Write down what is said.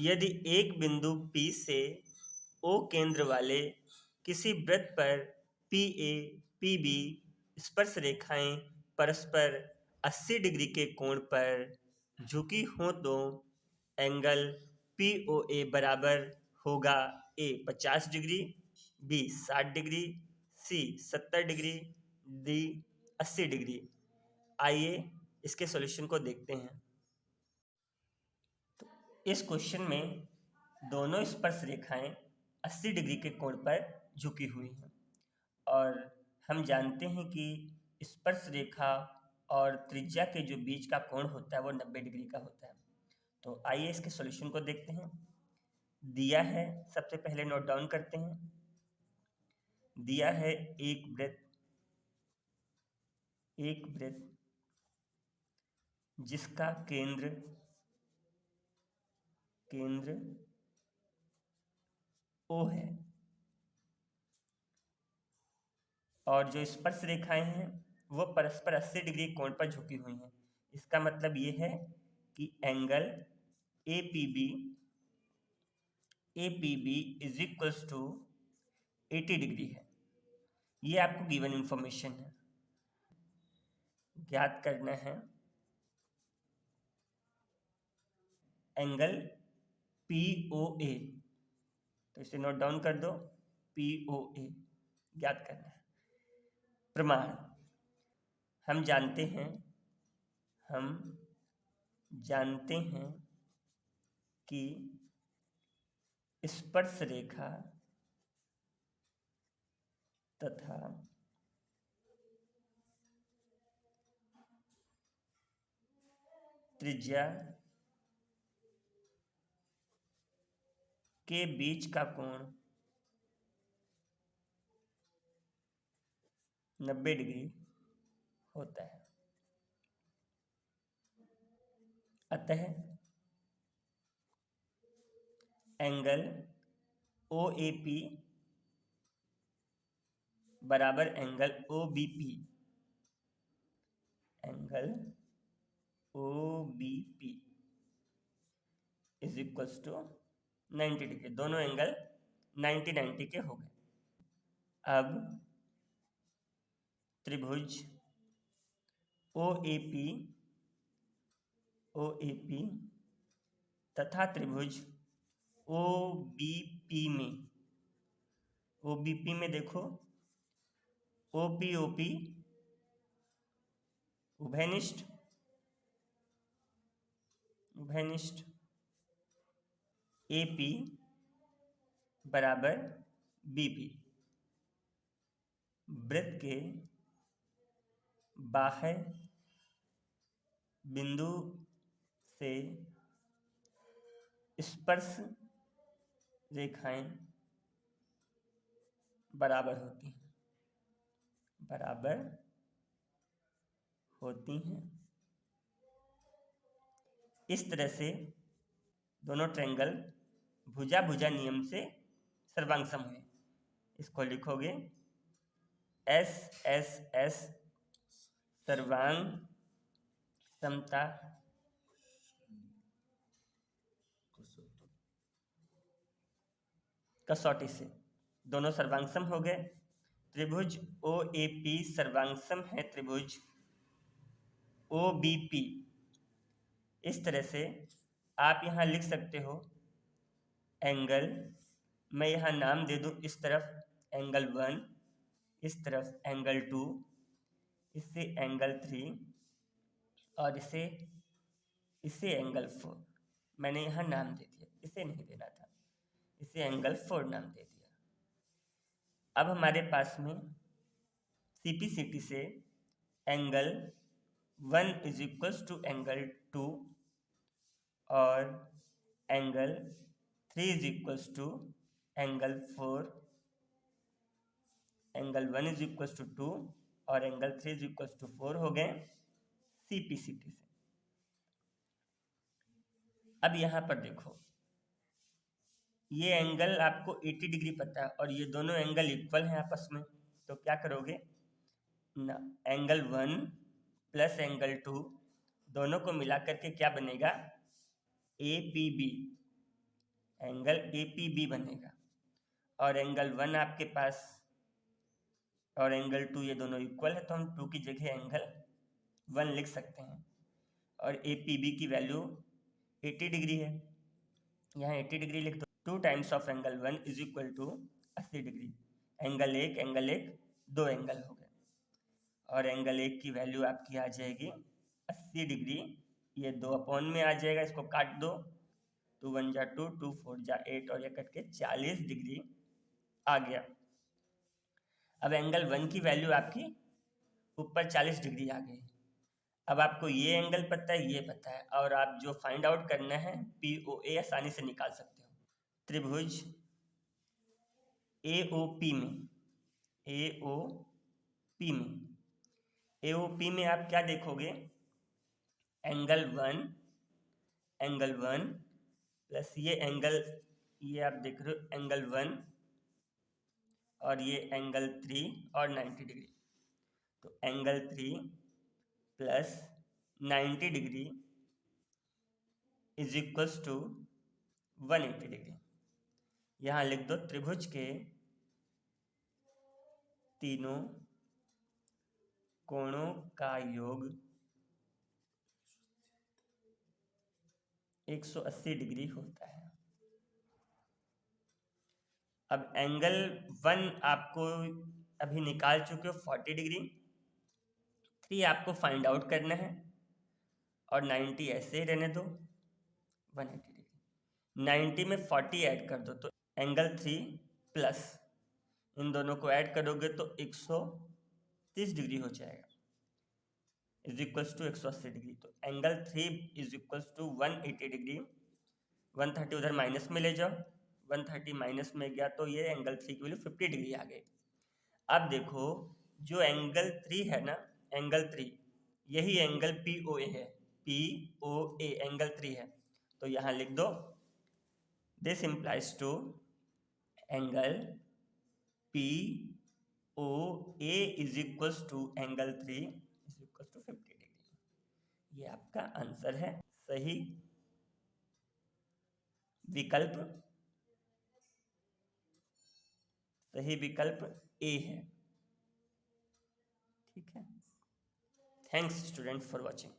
यदि एक बिंदु P से O केंद्र वाले किसी वृत्त पर PA, PB स्पर्श रेखाएं परस्पर 80 डिग्री के कोण पर झुकी हों तो एंगल POA बराबर होगा A 50 degree, B 60 degree, C 70 degree, D 80 degree. आइए इसके सॉल्यूशन को देखते हैं। तो इस क्वेश्चन में दोनों स्पर्श रेखाएं 80 डिग्री के कोण पर झुकी हुई हैं और हम जानते हैं कि स्पर्श रेखा और त्रिज्या के जो बीच का कोण होता है वो 90 डिग्री का होता है। तो आइए इसके सॉल्यूशन को देखते हैं। दिया है, सबसे पहले नोट डाउन करते हैं। दिया है एक वृत्त जिसका केंद्र O है और जो स्पर्श रेखाएं हैं वो परस्पर 80 डिग्री कोण पर झुकी हुई हैं। इसका मतलब ये है कि angle APB is equals to 80 degree है। ये आपको गिवन इंफॉर्मेशन है। ज्ञात करना है एंगल POA, तो इसे नोट डाउन कर दो। POA ज्ञात करना है। प्रमाण हम जानते हैं कि स्पर्श रेखा तथा त्रिज्या के बीच का कोण 90 डिग्री होता है। अतः एंगल OAP बराबर angle OBP, angle OBP is equals to 90 degree. दोनों एंगल 90 के हो गए। अब त्रिभुज OAP तथा त्रिभुज OBP में देखो OPOP उभयनिष्ठ AP बराबर BP। वृत्त के बाह्य बिंदु से स्पर्श रेखाएं बराबर होती हैं। इस तरह से दोनों ट्रायंगल भुजा नियम से सर्वांगसम हुए। इसको लिखोगे SSS सर्वांग समता कसौटी से। दोनों सर्वांगसम हो गए। त्रिभुज OAP सर्वांगसम है त्रिभुज OBP। इस तरह से आप यहाँ लिख सकते हो एंगल, मैं यहाँ नाम दे दूँ, इस तरफ एंगल 1, इस तरफ एंगल 2, इससे एंगल 3 और इसे एंगल 4। मैंने यहाँ नाम दे दिया, इसे नहीं देना था, इसे एंगल 4 नाम दे दिया। अब हमारे पास में CPCT से angle 1 is equals to angle 2 और angle 3 is equals to angle 4। Angle 1 is equals to 2 और एंगल 3 इज इक्वल्स टू 4 हो गए CPCT से। अब यहाँ पर देखो, ये एंगल आपको 80 डिग्री पता है और ये दोनों एंगल इक्वल हैं आपस में। तो क्या करोगे ना, एंगल 1 प्लस एंगल 2 दोनों को मिला करके क्या बनेगा APB। Angle A P B बनेगा, और एंगल 1 आपके पास और एंगल 2 ये दोनों इक्वल है, तो हम 2 की जगह एंगल 1 लिख सकते हैं। और ए पी बी की वैल्यू 80 डिग्री है, यहाँ 80 डिग्री लिख दो। 2 times of angle 1 is equal to 80 degree. Angle एक 2 एंगल हो गए, और एंगल 1 की वैल्यू आपकी आ जाएगी 80 डिग्री। ये 2 अपॉन में आ जाएगा, इसको काट दो, 2 1 जा 2, 2 4 जा 8, और ये कट के 40 डिग्री आ गया। अब एंगल 1 की वैल्यू आपकी ऊपर 40 डिग्री आ गई। अब आपको ये एंगल पता है, ये पता है, और आप जो फाइंड आउट करना है पी ओ ए आसानी से निकाल सकते हो। त्रिभुज ए ओ पी में ए ओ पी में आप क्या देखोगे, एंगल 1 प्लस ये एंगल, ये आप देख रहे हो एंगल 1, और ये एंगल 3 और 90 डिग्री। तो angle 3 plus 90 degree is equals to 180 degree. यहाँ लिख दो त्रिभुज के तीनों कोणों का योग 180 डिग्री होता है। अब एंगल 1 आपको अभी निकाल चुके हो 40 डिग्री, 3 आपको फाइंड आउट करना है, और 90 ऐसे ही रहने दो, 180 डिग्री। 90 में 40 ऐड कर दो, तो एंगल 3 प्लस इन दोनों को ऐड करोगे तो 130 डिग्री हो जाएगा, इज इक्वल्स टू 180 डिग्री। तो angle 3 is equals to 180 degree. 130 उधर माइनस में ले जाओ, 130 माइनस में गया तो ये एंगल 3 की वैल्यू 50 डिग्री आ गई। अब देखो जो एंगल 3 है ना, एंगल 3 यही एंगल पी ओ ए है, पी ओ ए एंगल 3 है, तो यहाँ लिख दो this implies to angle P O A is equals to angle 3 is equals to 50 degree. ये आपका आंसर है, सही विकल्प ए है। ठीक है, थैंक्स स्टूडेंट फॉर वॉचिंग।